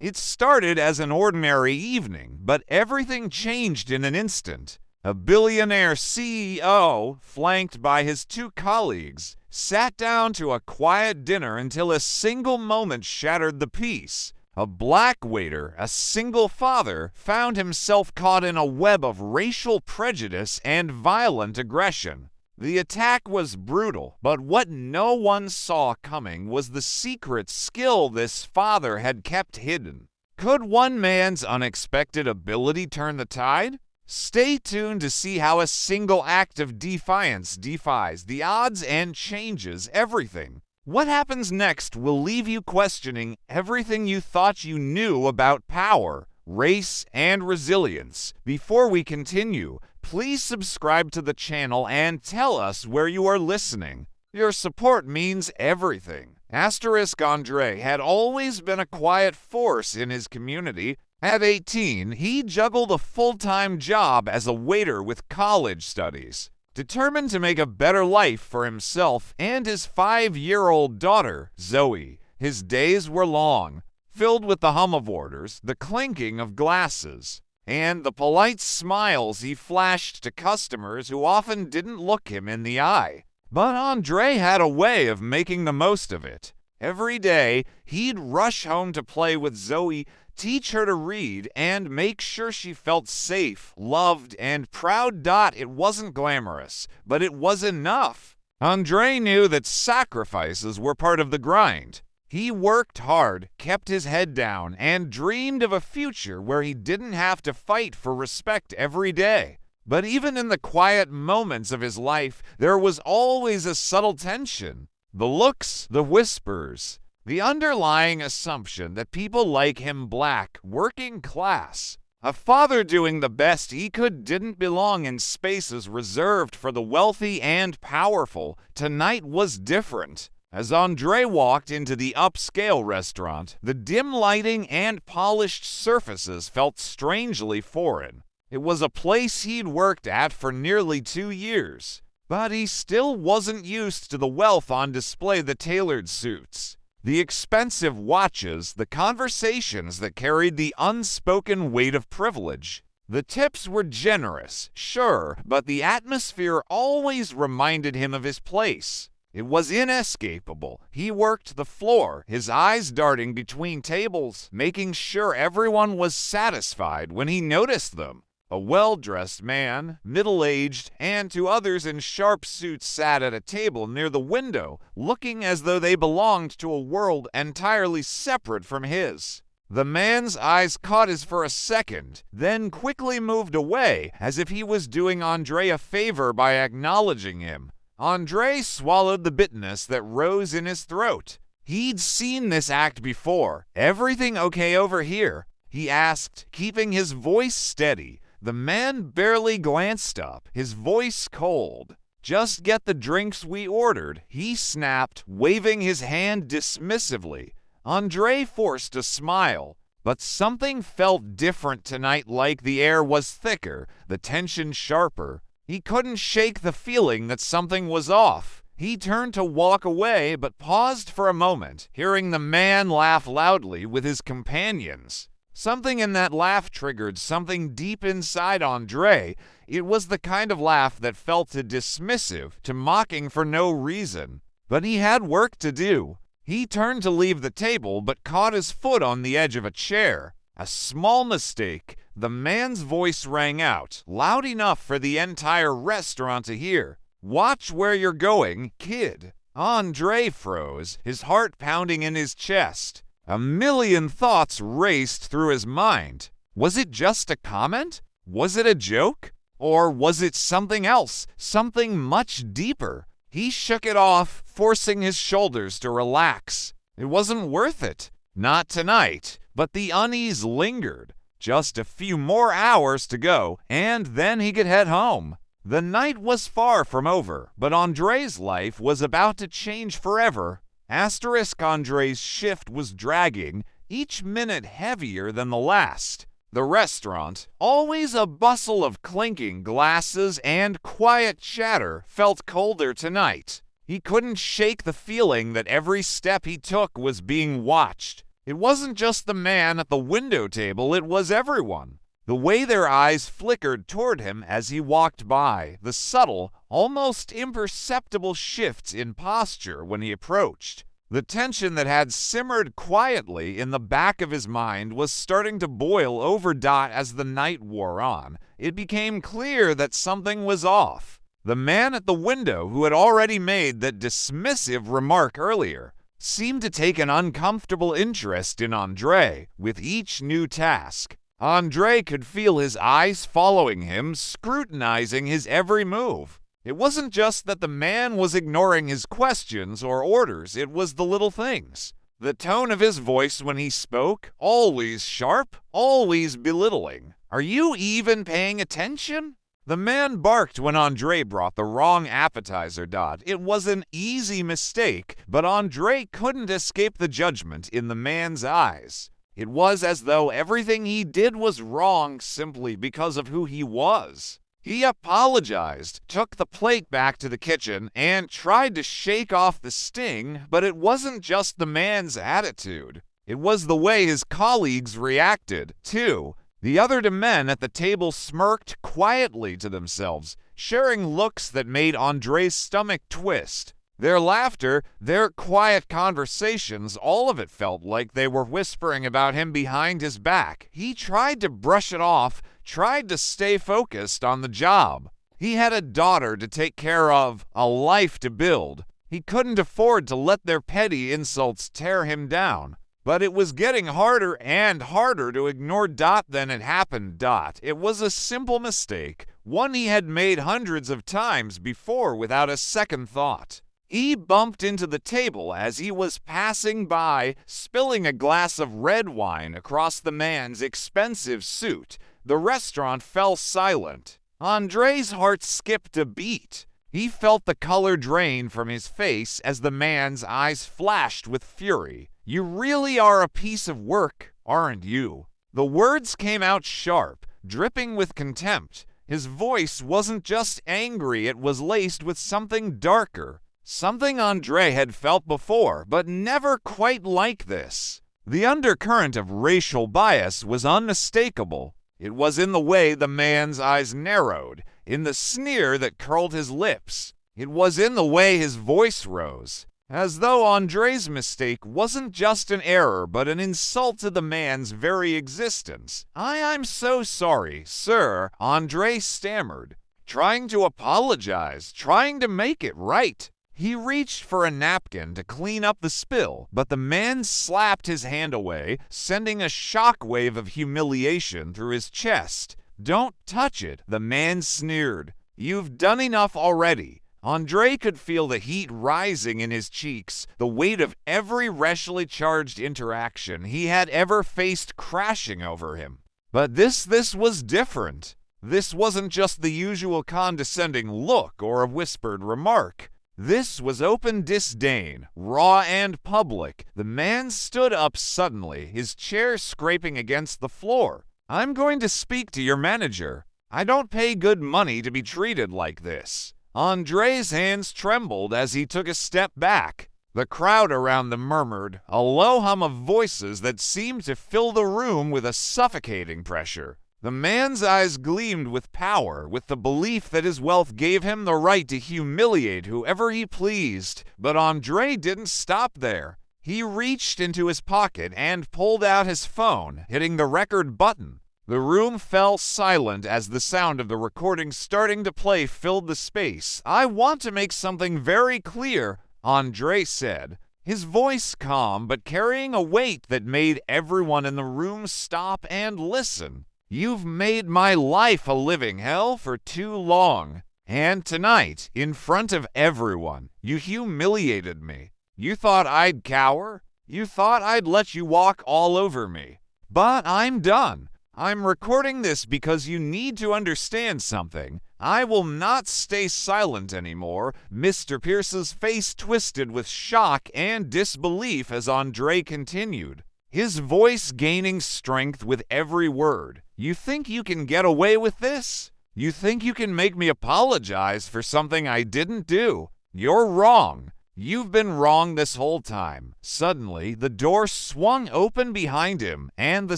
It started as an ordinary evening, but everything changed in an instant. A billionaire CEO, flanked by his two colleagues, sat down to a quiet dinner until a single moment shattered the peace. A black waiter, a single father, found himself caught in a web of racial prejudice and violent aggression. The attack was brutal, but what no one saw coming was the secret skill this father had kept hidden. Could one man's unexpected ability turn the tide? Stay tuned to see how a single act of defiance defies the odds and changes everything. What happens next will leave you questioning everything you thought you knew about power, race, and resilience. Before we continue, please subscribe to the channel and tell us where you are listening. Your support means everything. Andre had always been a quiet force in his community. At 18, he juggled a full-time job as a waiter with college studies. Determined to make a better life for himself and his 5-year-old daughter, Zoe, his days were long, filled with the hum of orders, the clinking of glasses, and the polite smiles he flashed to customers who often didn't look him in the eye. But Andre had a way of making the most of it. Every day, he'd rush home to play with Zoe, teach her to read, and make sure she felt safe, loved, and proud. It wasn't glamorous, but it was enough. Andre knew that sacrifices were part of the grind. He worked hard, kept his head down, and dreamed of a future where he didn't have to fight for respect every day. But even in the quiet moments of his life, there was always a subtle tension. The looks, the whispers, the underlying assumption that people like him, black, working class, a father doing the best he could, didn't belong in spaces reserved for the wealthy and powerful. Tonight was different. As Andre walked into the upscale restaurant, the dim lighting and polished surfaces felt strangely foreign. It was a place he'd worked at for nearly 2 years, but he still wasn't used to the wealth on display, the tailored suits, the expensive watches, the conversations that carried the unspoken weight of privilege. The tips were generous, sure, but the atmosphere always reminded him of his place. It was inescapable. He worked the floor, his eyes darting between tables, making sure everyone was satisfied when he noticed them. A well-dressed man, middle-aged, and to others in sharp suits sat at a table near the window, looking as though they belonged to a world entirely separate from his. The man's eyes caught his for a second, then quickly moved away, as if he was doing Andre a favor by acknowledging him. Andre swallowed the bitterness that rose in his throat. He'd seen this act before. "Everything okay over here?" he asked, keeping his voice steady. The man barely glanced up, his voice cold. "Just get the drinks we ordered," he snapped, waving his hand dismissively. Andre forced a smile, but something felt different tonight, like the air was thicker, the tension sharper. He couldn't shake the feeling that something was off. He turned to walk away, but paused for a moment, hearing the man laugh loudly with his companions. Something in that laugh triggered something deep inside Andre. It was the kind of laugh that felt too dismissive, too mocking for no reason. But he had work to do. He turned to leave the table, but caught his foot on the edge of a chair. A small mistake. The man's voice rang out, loud enough for the entire restaurant to hear. "Watch where you're going, kid." Andre froze, his heart pounding in his chest. A million thoughts raced through his mind. Was it just a comment? Was it a joke? Or was it something else, something much deeper? He shook it off, forcing his shoulders to relax. It wasn't worth it. Not tonight, but the unease lingered. Just a few more hours to go, and then he could head home. The night was far from over, but Andre's life was about to change forever. Andre's shift was dragging, each minute heavier than the last. The restaurant, always a bustle of clinking glasses and quiet chatter, felt colder tonight. He couldn't shake the feeling that every step he took was being watched. It wasn't just the man at the window table, it was everyone. The way their eyes flickered toward him as he walked by, the subtle, almost imperceptible shifts in posture when he approached. The tension that had simmered quietly in the back of his mind was starting to boil over. As the night wore on, it became clear that something was off. The man at the window, who had already made that dismissive remark earlier, seemed to take an uncomfortable interest in Andre with each new task. Andre could feel his eyes following him, scrutinizing his every move. It wasn't just that the man was ignoring his questions or orders, it was the little things. The tone of his voice when he spoke, always sharp, always belittling. "Are you even paying attention?" The man barked when Andre brought the wrong appetizer. It was an easy mistake, but Andre couldn't escape the judgment in the man's eyes. It was as though everything he did was wrong simply because of who he was. He apologized, took the plate back to the kitchen, and tried to shake off the sting, but it wasn't just the man's attitude. It was the way his colleagues reacted, too. The other men at the table smirked quietly to themselves, sharing looks that made Andre's stomach twist. Their laughter, their quiet conversations, all of it felt like they were whispering about him behind his back. He tried to brush it off, tried to stay focused on the job. He had a daughter to take care of, a life to build. He couldn't afford to let their petty insults tear him down. But it was getting harder and harder to ignore. Then it happened. It was a simple mistake, one he had made hundreds of times before without a second thought. He bumped into the table as he was passing by, spilling a glass of red wine across the man's expensive suit. The restaurant fell silent. Andre's heart skipped a beat. He felt the color drain from his face as the man's eyes flashed with fury. "You really are a piece of work, aren't you?" The words came out sharp, dripping with contempt. His voice wasn't just angry, it was laced with something darker. Something Andre had felt before, but never quite like this. The undercurrent of racial bias was unmistakable. It was in the way the man's eyes narrowed, in the sneer that curled his lips. It was in the way his voice rose, as though Andre's mistake wasn't just an error, but an insult to the man's very existence. I'm so sorry, sir," Andre stammered, trying to apologize, trying to make it right. He reached for a napkin to clean up the spill, but the man slapped his hand away, sending a shockwave of humiliation through his chest. "Don't touch it," the man sneered. "You've done enough already." Andre could feel the heat rising in his cheeks, the weight of every racially charged interaction he had ever faced crashing over him. But this was different. This wasn't just the usual condescending look or a whispered remark. This was open disdain, raw and public. The man stood up suddenly, his chair scraping against the floor. "I'm going to speak to your manager. I don't pay good money to be treated like this." Andre's hands trembled as he took a step back. The crowd around them murmured, a low hum of voices that seemed to fill the room with a suffocating pressure. The man's eyes gleamed with power, with the belief that his wealth gave him the right to humiliate whoever he pleased. But Andre didn't stop there. He reached into his pocket and pulled out his phone, hitting the record button. The room fell silent as the sound of the recording starting to play filled the space. "I want to make something very clear," Andre said, his voice calm but carrying a weight that made everyone in the room stop and listen. "You've made my life a living hell for too long. And tonight, in front of everyone, you humiliated me. You thought I'd cower? You thought I'd let you walk all over me. But I'm done. I'm recording this because you need to understand something. I will not stay silent anymore." Mr. Pierce's face twisted with shock and disbelief as Andre continued, his voice gaining strength with every word. "You think you can get away with this? You think you can make me apologize for something I didn't do? You're wrong. You've been wrong this whole time." Suddenly, the door swung open behind him, and the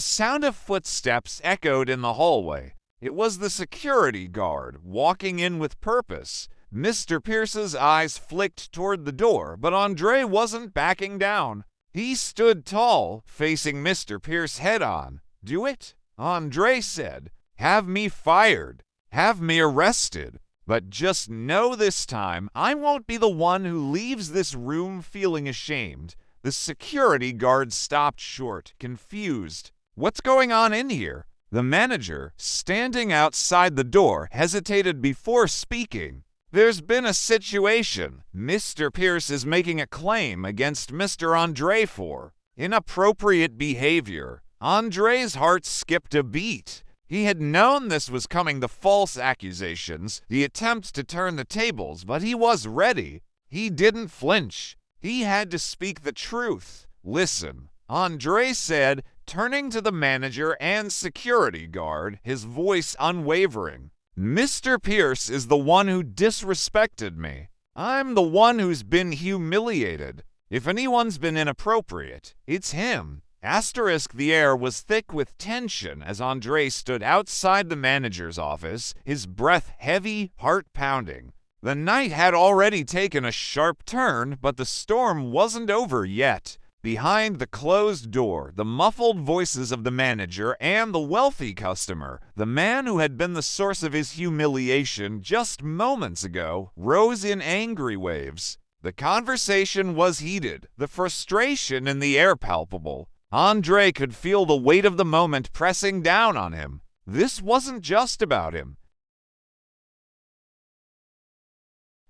sound of footsteps echoed in the hallway. It was the security guard, walking in with purpose. Mr. Pierce's eyes flicked toward the door, but Andre wasn't backing down. He stood tall, facing Mr. Pierce head-on. "Do it," Andre said. "Have me fired. Have me arrested. But just know this time, I won't be the one who leaves this room feeling ashamed." The security guard stopped short, confused. "What's going on in here?" The manager, standing outside the door, hesitated before speaking. "There's been a situation Mr. Pierce is making a claim against Mr. Andre for inappropriate behavior." Andre's heart skipped a beat. He had known this was coming, the false accusations, the attempts to turn the tables, but he was ready. He didn't flinch. He had to speak the truth. "Listen," Andre said, turning to the manager and security guard, his voice unwavering. "Mr. Pierce is the one who disrespected me. I'm the one who's been humiliated. If anyone's been inappropriate, it's him." The air was thick with tension as Andre stood outside the manager's office, his breath heavy, heart pounding. The night had already taken a sharp turn, but the storm wasn't over yet. Behind the closed door, the muffled voices of the manager and the wealthy customer, the man who had been the source of his humiliation just moments ago, rose in angry waves. The conversation was heated, the frustration in the air palpable. Andre could feel the weight of the moment pressing down on him. This wasn't just about him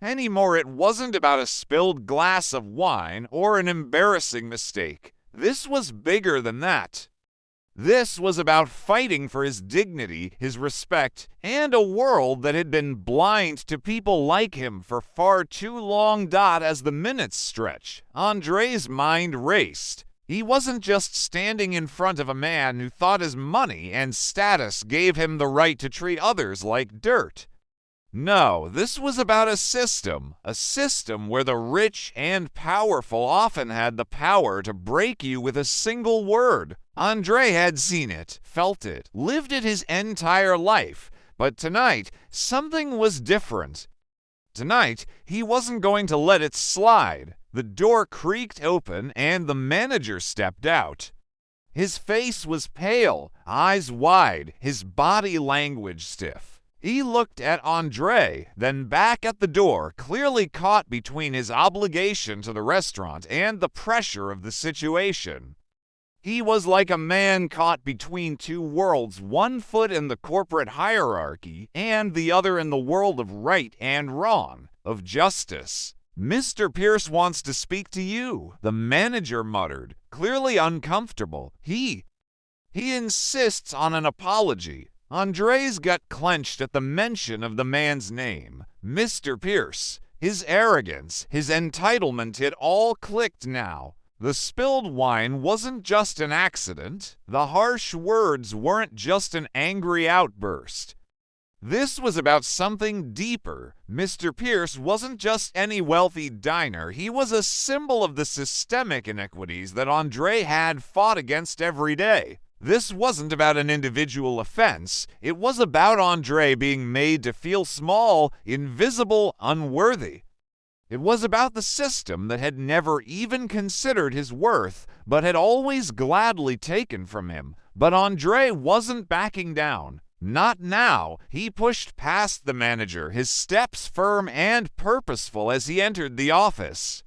anymore. It wasn't about a spilled glass of wine or an embarrassing mistake. This was bigger than that. This was about fighting for his dignity, his respect, and a world that had been blind to people like him for far too long. As the minutes stretched, Andre's mind raced. He wasn't just standing in front of a man who thought his money and status gave him the right to treat others like dirt. No, this was about a system where the rich and powerful often had the power to break you with a single word. Andre had seen it, felt it, lived it his entire life, but tonight something was different. Tonight, he wasn't going to let it slide. The door creaked open and the manager stepped out. His face was pale, eyes wide, his body language stiff. He looked at Andre, then back at the door, clearly caught between his obligation to the restaurant and the pressure of the situation. He was like a man caught between two worlds, one foot in the corporate hierarchy and the other in the world of right and wrong, of justice. "Mr. Pierce wants to speak to you," the manager muttered, clearly uncomfortable. He insists on an apology." Andre's gut clenched at the mention of the man's name. Mr. Pierce. His arrogance, his entitlement, it all clicked now. The spilled wine wasn't just an accident. The harsh words weren't just an angry outburst. This was about something deeper. Mr. Pierce wasn't just any wealthy diner. He was a symbol of the systemic inequities that Andre had fought against every day. This wasn't about an individual offense. It was about Andre being made to feel small, invisible, unworthy. It was about the system that had never even considered his worth, but had always gladly taken from him. But Andre wasn't backing down. Not now. He pushed past the manager, his steps firm and purposeful as he entered the office.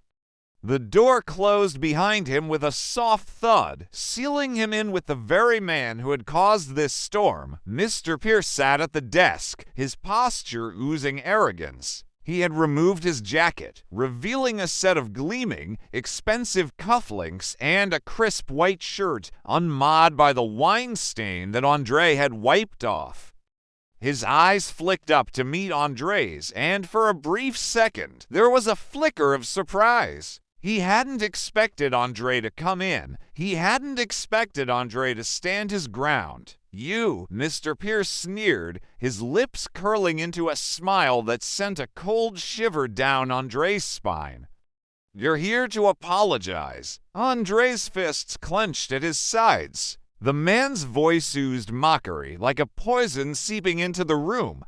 The door closed behind him with a soft thud, sealing him in with the very man who had caused this storm. Mr. Pierce sat at the desk, his posture oozing arrogance. He had removed his jacket, revealing a set of gleaming, expensive cufflinks and a crisp white shirt, unmarred by the wine stain that Andre had wiped off. His eyes flicked up to meet Andre's, and for a brief second, there was a flicker of surprise. He hadn't expected Andre to come in. He hadn't expected Andre to stand his ground. "You," Mr. Pierce sneered, his lips curling into a smile that sent a cold shiver down Andre's spine. You're here to apologize." Andre's fists clenched at his sides. The man's voice oozed mockery, like a poison seeping into the room.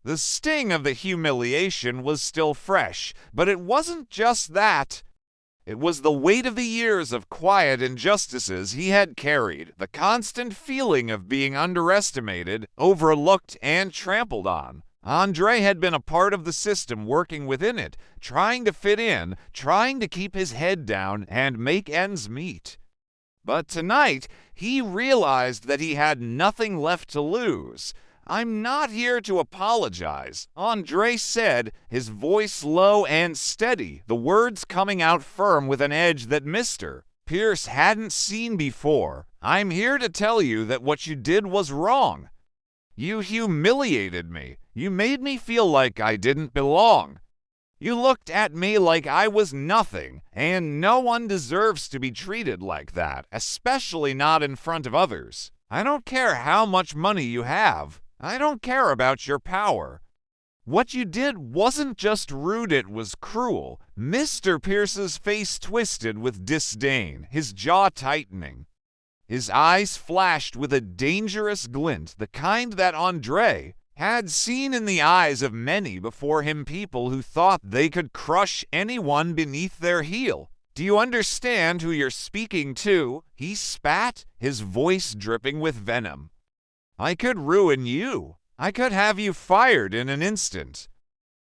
The sting of the humiliation was still fresh, but it wasn't just that. It was the weight of the years of quiet injustices he had carried, the constant feeling of being underestimated, overlooked, and trampled on. Andre had been a part of the system, working within it, trying to fit in, trying to keep his head down and make ends meet. But tonight, he realized that he had nothing left to lose. "I'm not here to apologize," Andre said, his voice low and steady, the words coming out firm with an edge that Mr. Pierce hadn't seen before. "I'm here to tell you that what you did was wrong. You humiliated me. You made me feel like I didn't belong. You looked at me like I was nothing, and no one deserves to be treated like that, especially not in front of others. I don't care how much money you have. I don't care about your power. What you did wasn't just rude, it was cruel." Mr. Pierce's face twisted with disdain, his jaw tightening. His eyes flashed with a dangerous glint, the kind that Andre had seen in the eyes of many before him, people who thought they could crush anyone beneath their heel. "Do you understand who you're speaking to?" he spat, his voice dripping with venom. "I could ruin you. I could have you fired in an instant.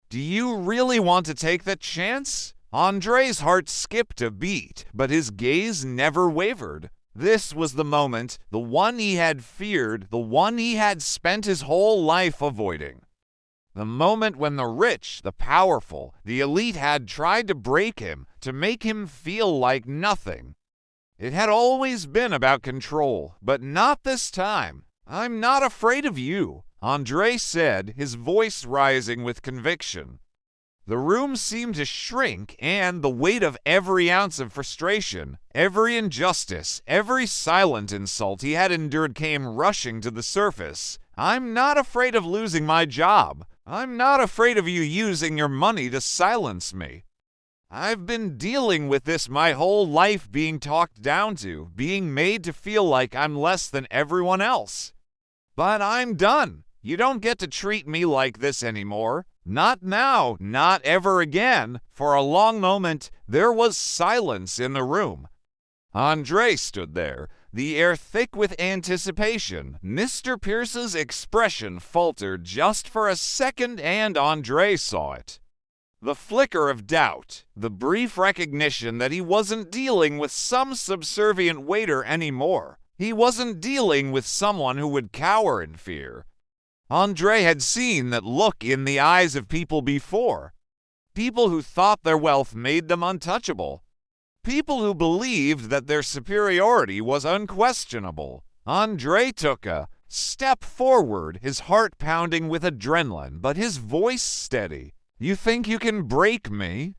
Do you really want to take that chance?" Andre's heart skipped a beat, but his gaze never wavered. This was the moment, the one he had feared, the one he had spent his whole life avoiding. The moment when the rich, the powerful, the elite had tried to break him, to make him feel like nothing. It had always been about control, but not this time. "I'm not afraid of you," Andre said, his voice rising with conviction. The room seemed to shrink, and the weight of every ounce of frustration, every injustice, every silent insult he had endured came rushing to the surface. "I'm not afraid of losing my job. I'm not afraid of you using your money to silence me. I've been dealing with this my whole life, being talked down to, being made to feel like I'm less than everyone else. But I'm done. You don't get to treat me like this anymore. Not now, not ever again." For a long moment, there was silence in the room. Andre stood there, the air thick with anticipation. Mr. Pierce's expression faltered just for a second, and Andre saw it. The flicker of doubt, the brief recognition that he wasn't dealing with some subservient waiter anymore. He wasn't dealing with someone who would cower in fear. Andre had seen that look in the eyes of people before. People who thought their wealth made them untouchable. People who believed that their superiority was unquestionable. Andre took a step forward, his heart pounding with adrenaline, but his voice steady. "You think you can break me?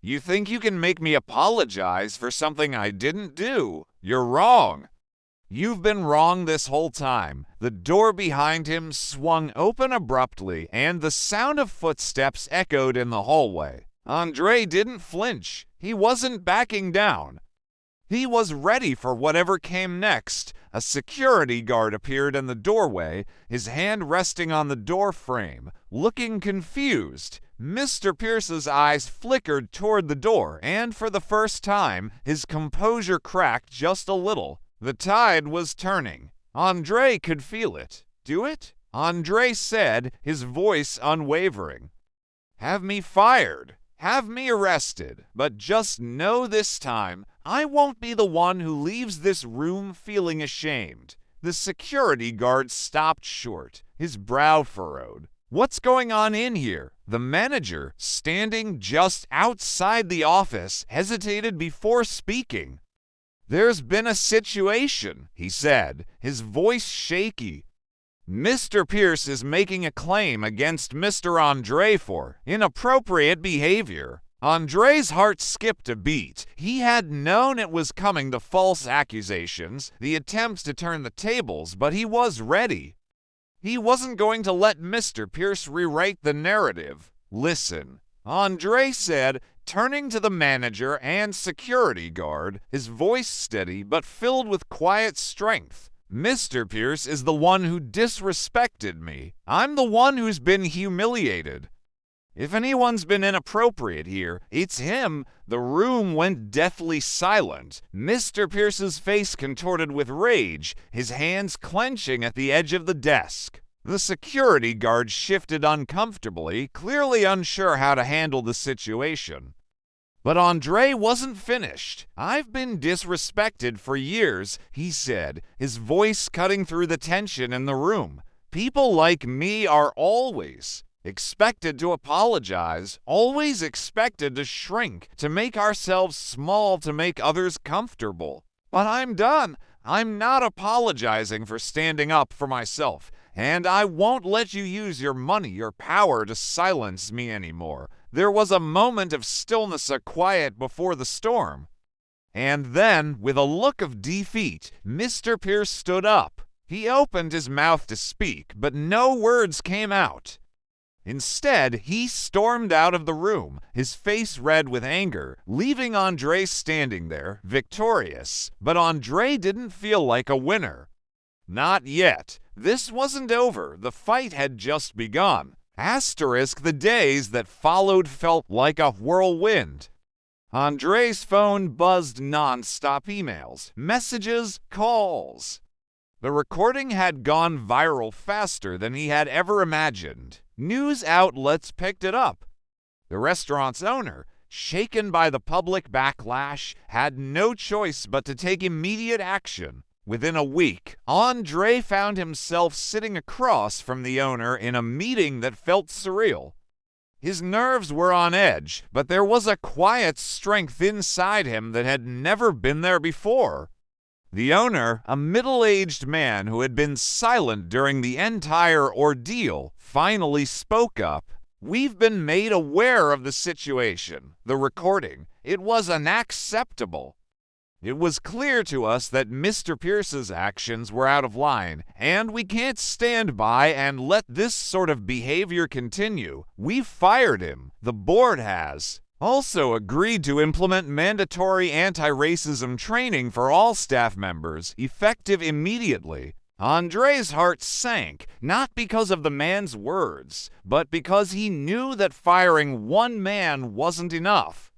You think you can make me apologize for something I didn't do? You're wrong. You've been wrong this whole time." The door behind him swung open abruptly, and the sound of footsteps echoed in the hallway. Andre didn't flinch. He wasn't backing down. He was ready for whatever came next. A security guard appeared in the doorway, his hand resting on the door frame, looking confused. Mr. Pierce's eyes flickered toward the door, and for the first time, his composure cracked just a little. The tide was turning. Andre could feel it. "Do it?" Andre said, his voice unwavering. "Have me fired. Have me arrested. But just know this time, I won't be the one who leaves this room feeling ashamed." The security guard stopped short, his brow furrowed. "What's going on in here?" The manager, standing just outside the office, hesitated before speaking. "There's been a situation," he said, his voice shaky. "Mr. Pierce is making a claim against Mr. Andre for inappropriate behavior." Andre's heart skipped a beat. He had known it was coming, the false accusations, the attempts to turn the tables, but he was ready. He wasn't going to let Mr. Pierce rewrite the narrative. "Listen," Andre said, Turning to the manager and security guard, his voice steady but filled with quiet strength. "Mr. Pierce is the one who disrespected me. I'm the one who's been humiliated. If anyone's been inappropriate here, it's him." The room went deathly silent. Mr. Pierce's face contorted with rage, his hands clenching at the edge of the desk. The security guard shifted uncomfortably, clearly unsure how to handle the situation. But Andre wasn't finished. "I've been disrespected for years," he said, his voice cutting through the tension in the room. "People like me are always expected to apologize, always expected to shrink, to make ourselves small to make others comfortable. But I'm done. I'm not apologizing for standing up for myself, and I won't let you use your money or power to silence me anymore." There was a moment of stillness, a quiet before the storm. And then, with a look of defeat, Mr. Pierce stood up. He opened his mouth to speak, but no words came out. Instead, he stormed out of the room, his face red with anger, leaving Andre standing there, victorious. But Andre didn't feel like a winner. Not yet. This wasn't over. The fight had just begun. The days that followed felt like a whirlwind. Andre's phone buzzed non-stop, emails, messages, calls. The recording had gone viral faster than he had ever imagined. News outlets picked it up. The restaurant's owner, shaken by the public backlash, had no choice but to take immediate action. Within a week, Andre found himself sitting across from the owner in a meeting that felt surreal. His nerves were on edge, but there was a quiet strength inside him that had never been there before. The owner, a middle-aged man who had been silent during the entire ordeal, finally spoke up. "We've been made aware of the situation, the recording. It was unacceptable. It was clear to us that Mr. Pierce's actions were out of line, and we can't stand by and let this sort of behavior continue. We've fired him. The board has also agreed to implement mandatory anti-racism training for all staff members, effective immediately." Andre's heart sank, not because of the man's words, but because he knew that firing one man wasn't enough.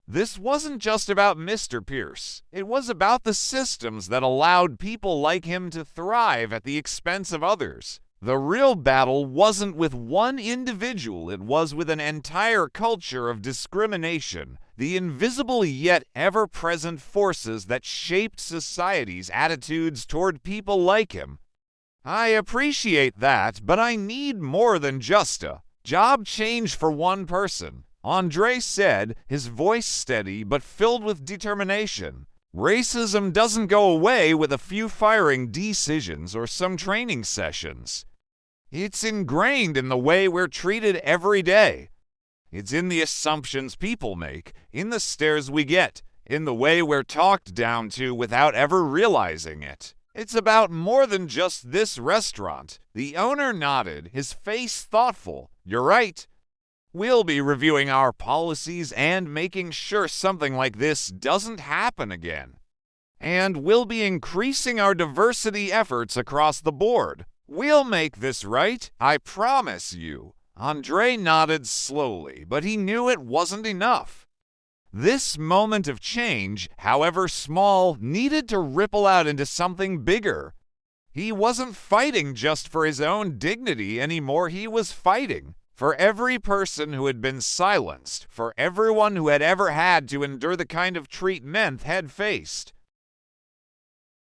This wasn't just about Mr. Pierce. It was about the systems that allowed people like him to thrive at the expense of others. The real battle wasn't with one individual, it was with an entire culture of discrimination, the invisible yet ever-present forces that shaped society's attitudes toward people like him. "I appreciate that, but I need more than just a job change for one person," Andre said, his voice steady but filled with determination. "Racism doesn't go away with a few firing decisions or some training sessions. It's ingrained in the way we're treated every day. It's in the assumptions people make, in the stares we get, in the way we're talked down to without ever realizing it. It's about more than just this restaurant." The owner nodded, his face thoughtful. "You're right. We'll be reviewing our policies and making sure something like this doesn't happen again. And we'll be increasing our diversity efforts across the board. We'll make this right, I promise you." Andre nodded slowly, but he knew it wasn't enough. This moment of change, however small, needed to ripple out into something bigger. He wasn't fighting just for his own dignity anymore, he was fighting for every person who had been silenced, for everyone who had ever had to endure the kind of treatment had faced.